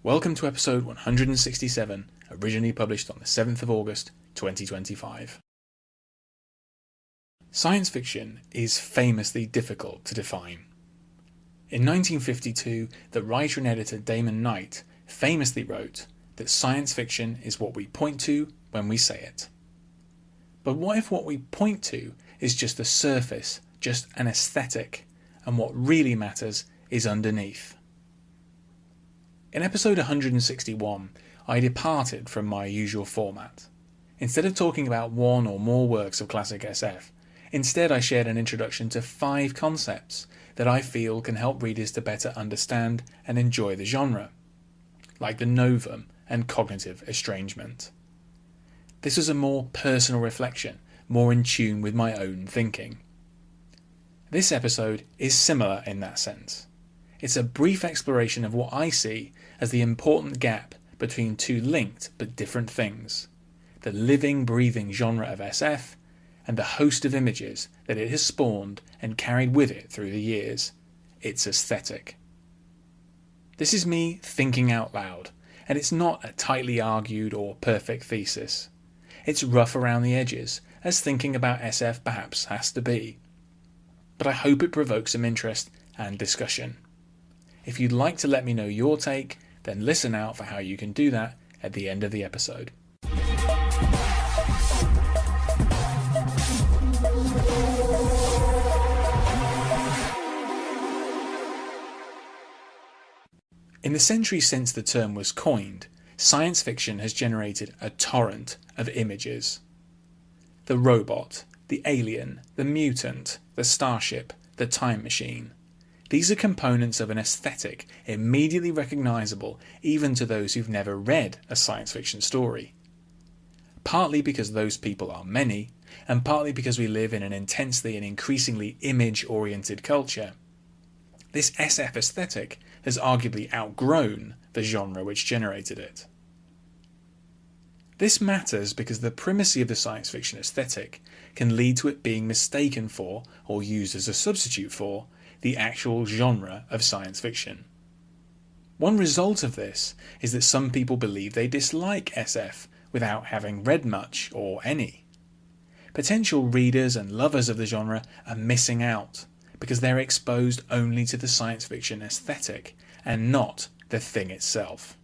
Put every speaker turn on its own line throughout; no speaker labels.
Welcome to episode 167, originally published on the 7th of August 2025. Science fiction is famously difficult to define. In 1952, the writer and editor Damon Knight famously wrote that science fiction is what we point to when we say it. But what if what we point to is just the surface, just an aesthetic, and what really matters is underneath? In episode 161, I departed from my usual format. Instead of talking about one or more works of classic SF, instead I shared an introduction to 5 concepts that I feel can help readers to better understand and enjoy the genre, like the novum and cognitive estrangement. This was a more personal reflection, more in tune with my own thinking. This episode is similar in that sense. It's a brief exploration of what I see as the important gap between two linked but different things: the living, breathing genre of SF and the host of images that it has spawned and carried with it through the years, its aesthetic. This is me thinking out loud, and it's not a tightly argued or perfect thesis. It's rough around the edges, as thinking about SF perhaps has to be. But I hope it provokes some interest and discussion. If you'd like to let me know your take, then listen out for how you can do that at the end of the episode. In the century since the term was coined, science fiction has generated a torrent of images. The robot, the alien, the mutant, the starship, the time machine. These are components of an aesthetic immediately recognisable even to those who've never read a science fiction story. Partly because those people are many, and partly because we live in an intensely and increasingly image-oriented culture. This SF aesthetic has arguably outgrown the genre which generated it. This matters because the primacy of the science fiction aesthetic can lead to it being mistaken for, or used as a substitute for, the actual genre of science fiction. One result of this is that some people believe they dislike SF without having read much or any. Potential readers and lovers of the genre are missing out because they're exposed only to the science fiction aesthetic and not the thing itself.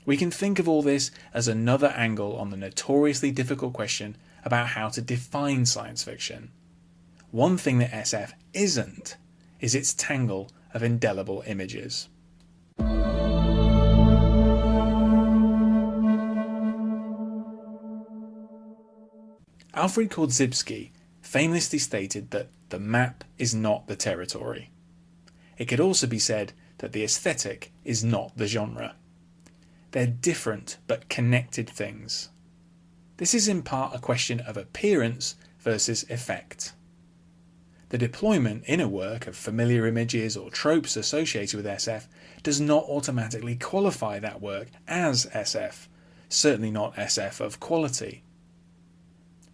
We can think of all this as another angle on the notoriously difficult question about how to define science fiction. One thing that SF isn't is its tangle of indelible images. Alfred Korzybski famously stated that the map is not the territory. It could also be said that the aesthetic is not the genre. They're different but connected things. This is in part a question of appearance versus effect. The deployment in a work of familiar images or tropes associated with SF does not automatically qualify that work as SF, certainly not SF of quality.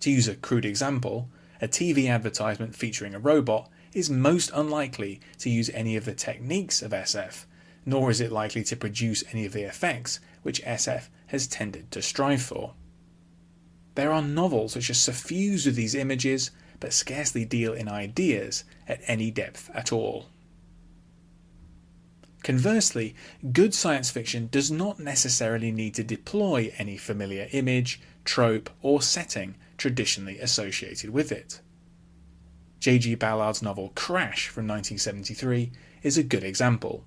To use a crude example, a TV advertisement featuring a robot is most unlikely to use any of the techniques of SF, nor is it likely to produce any of the effects which SF has tended to strive for. There are novels which are suffused with these images but scarcely deal in ideas at any depth at all. Conversely, good science fiction does not necessarily need to deploy any familiar image, trope, or setting traditionally associated with it. J.G. Ballard's novel Crash from 1973 is a good example.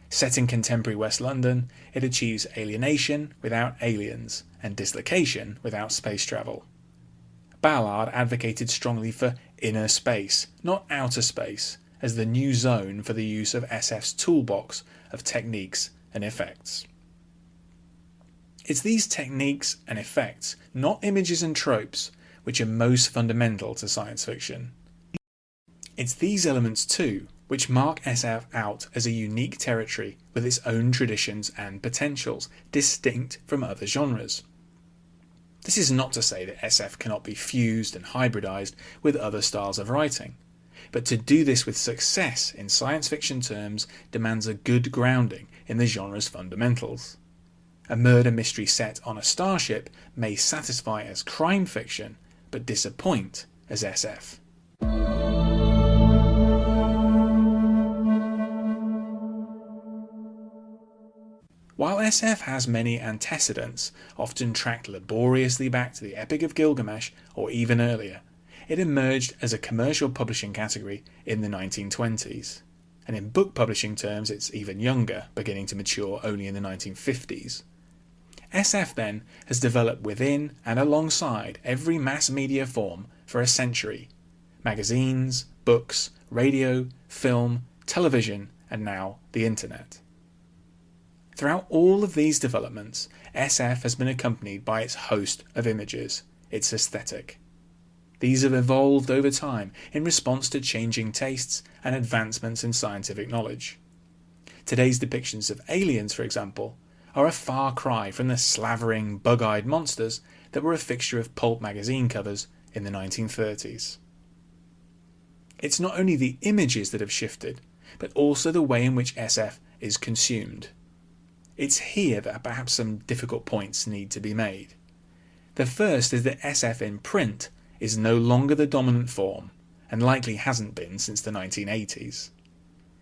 Set in contemporary West London, it achieves alienation without aliens and dislocation without space travel. Ballard advocated strongly for inner space, not outer space, as the new zone for the use of SF's toolbox of techniques and effects. It's these techniques and effects, not images and tropes, which are most fundamental to science fiction. It's these elements too which mark SF out as a unique territory with its own traditions and potentials, distinct from other genres. This is not to say that SF cannot be fused and hybridized with other styles of writing, but to do this with success in science fiction terms demands a good grounding in the genre's fundamentals. A murder mystery set on a starship may satisfy as crime fiction, but disappoint as SF. While SF has many antecedents, often tracked laboriously back to the Epic of Gilgamesh or even earlier, it emerged as a commercial publishing category in the 1920s. And in book publishing terms, it's even younger, beginning to mature only in the 1950s. SF then has developed within and alongside every mass media form for a century: magazines, books, radio, film, television, and now the internet. Throughout all of these developments, SF has been accompanied by its host of images, its aesthetic. These have evolved over time in response to changing tastes and advancements in scientific knowledge. Today's depictions of aliens, for example, are a far cry from the slavering, bug-eyed monsters that were a fixture of pulp magazine covers in the 1930s. It's not only the images that have shifted, but also the way in which SF is consumed. It's here that perhaps some difficult points need to be made. The first is that SF in print is no longer the dominant form, and likely hasn't been since the 1980s.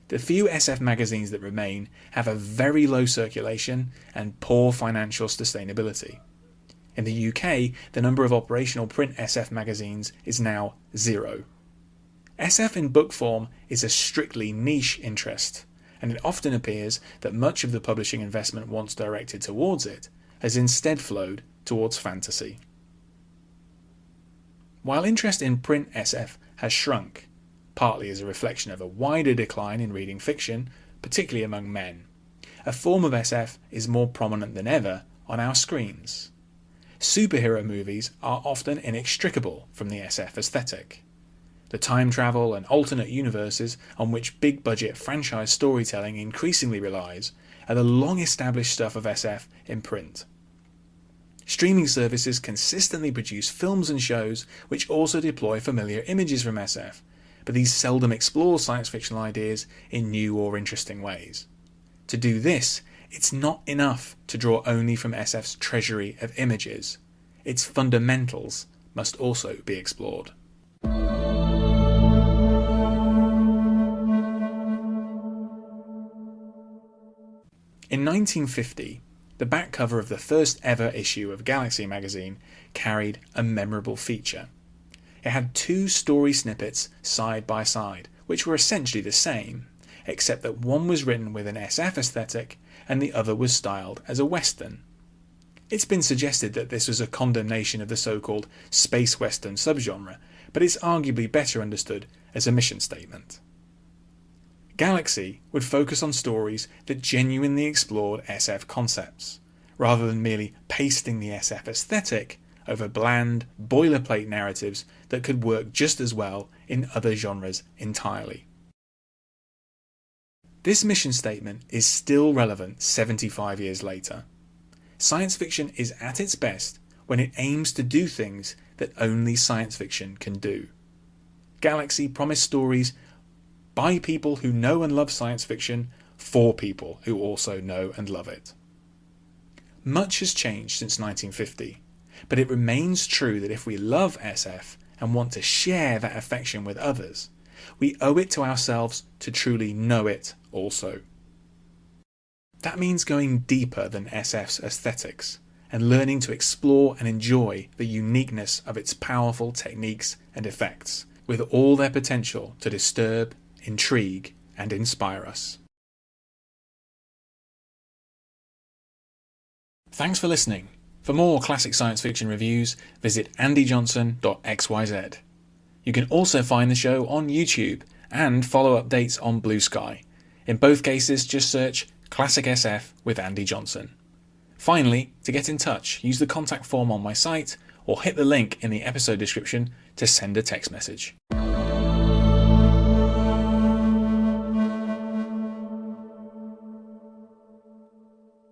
The few SF magazines that remain have a very low circulation and poor financial sustainability. In the UK, the number of operational print SF magazines is now 0. SF in book form is a strictly niche interest, and it often appears that much of the publishing investment once directed towards it has instead flowed towards fantasy. While interest in print SF has shrunk, partly as a reflection of a wider decline in reading fiction, particularly among men, a form of SF is more prominent than ever on our screens. Superhero movies are often inextricable from the SF aesthetic. The time travel and alternate universes on which big-budget franchise storytelling increasingly relies are the long-established stuff of SF in print. Streaming services consistently produce films and shows which also deploy familiar images from SF, but these seldom explore science fictional ideas in new or interesting ways. To do this, it's not enough to draw only from SF's treasury of images. Its fundamentals must also be explored. In 1950, the back cover of the first ever issue of Galaxy magazine carried a memorable feature. It had 2 story snippets side by side, which were essentially the same, except that one was written with an SF aesthetic and the other was styled as a Western. It's been suggested that this was a condemnation of the so-called space Western subgenre, but it's arguably better understood as a mission statement. Galaxy would focus on stories that genuinely explored SF concepts, rather than merely pasting the SF aesthetic over bland, boilerplate narratives that could work just as well in other genres entirely. This mission statement is still relevant 75 years later. Science fiction is at its best when it aims to do things that only science fiction can do. Galaxy promised stories by people who know and love science fiction, for people who also know and love it. Much has changed since 1950, but it remains true that if we love SF and want to share that affection with others, we owe it to ourselves to truly know it also. That means going deeper than SF's aesthetics and learning to explore and enjoy the uniqueness of its powerful techniques and effects, with all their potential to disturb, intrigue, and inspire us. Thanks for listening. For more classic science fiction reviews, visit andyjohnson.xyz. You can also find the show on YouTube and follow updates on Blue Sky. In both cases, just search Classic SF with Andy Johnson. Finally, to get in touch, use the contact form on my site or hit the link in the episode description to send a text message.